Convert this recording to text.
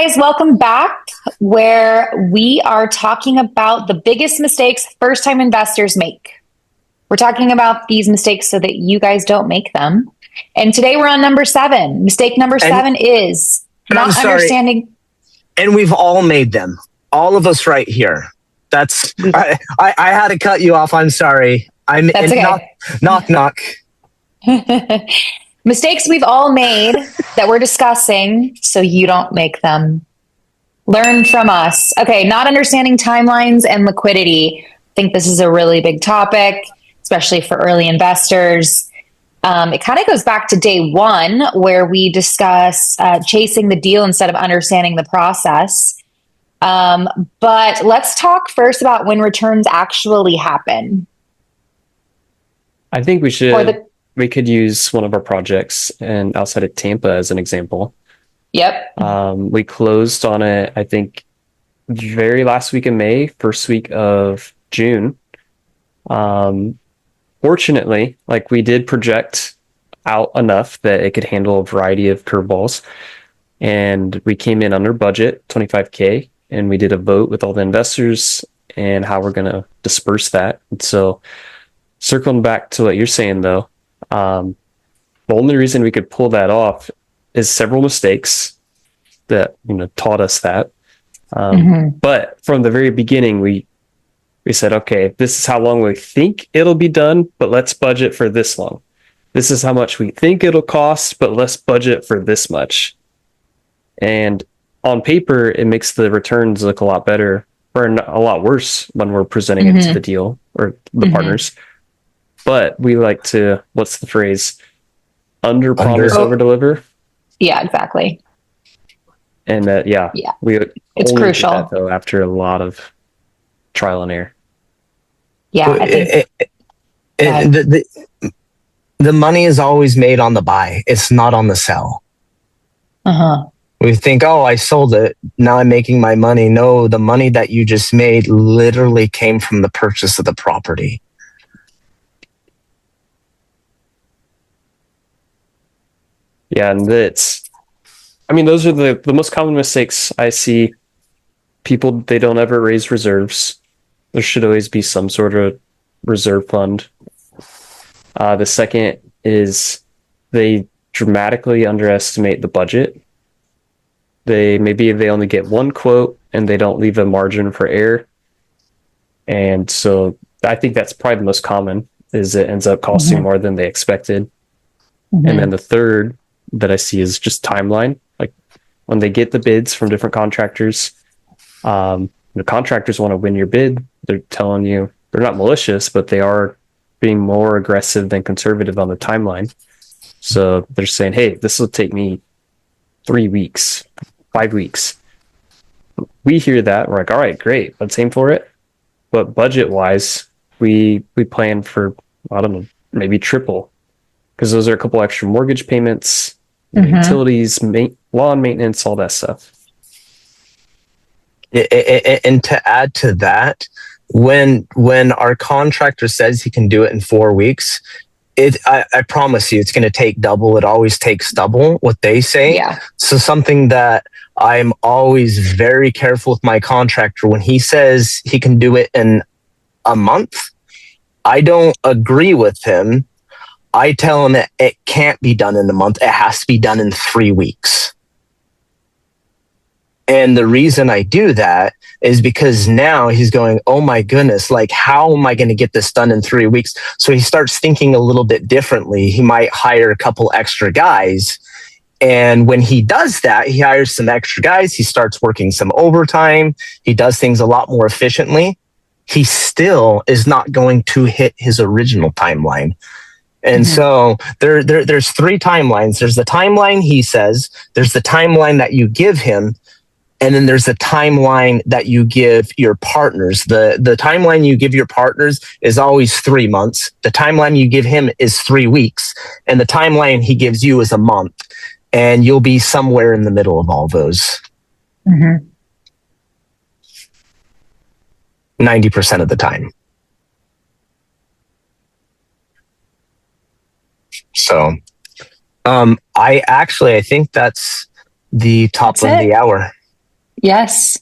guys, welcome back, where we are talking about the biggest mistakes first time investors make. We're talking about these mistakes so that you guys don't make them. And today we're on number 7. Mistake number 7 is not understanding. And we've all made them. All of us right here. That's I had to cut you off. I'm sorry. That's okay. Knock. Mistakes we've all made that we're discussing so you don't make them. Learn from us. Okay, not understanding timelines and liquidity. I think this is a really big topic, especially for early investors. It kind of goes back to day 1, where we discuss chasing the deal instead of understanding the process. But let's talk first about when returns actually happen. I think we could use one of our projects and outside of Tampa as an example. Yep. We closed on it, I think, very last week of May, first week of June. Fortunately, we did project out enough that it could handle a variety of curveballs. And we came in under budget, $25K, and we did a vote with all the investors and how we're going to disperse that. And so circling back to what you're saying, though, the only reason we could pull that off is several mistakes that taught us that. But from the very beginning, we said, okay, this is how long we think it'll be done, but let's budget for this long. This is how much we think it'll cost, but let's budget for this much. And on paper, it makes the returns look a lot better or a lot worse when we're presenting it to the deal or the partners. But we like to, what's the phrase? Under promise, over deliver. Yeah, exactly. And it's crucial. That, though, after a lot of trial and error. Yeah, I think the money is always made on the buy. It's not on the sell. We think, oh, I sold it. Now I'm making my money. No, the money that you just made literally came from the purchase of the property. Yeah, and those are the most common mistakes I see. People, they don't ever raise reserves. There should always be some sort of reserve fund. The second is they dramatically underestimate the budget. They only get one quote and they don't leave a margin for error. And so I think that's probably the most common, is it ends up costing more than they expected. And then the third that I see is just timeline. Like when they get the bids from different contractors, the contractors want to win your bid. They're telling you, they're not malicious, but they are being more aggressive than conservative on the timeline. So they're saying, hey, this will take me 3 weeks, 5 weeks. We hear that, we're like, all right, great, let's aim for it. But budget wise, we plan for, I don't know, maybe triple, because those are a couple extra mortgage payments, utilities, lawn maintenance, all that stuff. And to add to that, when our contractor says he can do it in 4 weeks, I promise you it's going to take double. It always takes double what they say. Yeah. So something that I'm always very careful with my contractor, when he says he can do it in a month, I don't agree with him. I tell him that it can't be done in a month. It has to be done in 3 weeks. And the reason I do that is because now he's going, oh my goodness, how am I going to get this done in 3 weeks? So he starts thinking a little bit differently. He might hire a couple extra guys. And when he does that, he hires some extra guys. He starts working some overtime. He does things a lot more efficiently. He still is not going to hit his original timeline. And so there's 3 timelines. There's the timeline he says, there's the timeline that you give him, and then there's the timeline that you give your partners. The timeline you give your partners is always 3 months. The timeline you give him is 3 weeks. And the timeline he gives you is a month. And you'll be somewhere in the middle of all those. 90% of the time. So I think that's the top of the hour. Yes.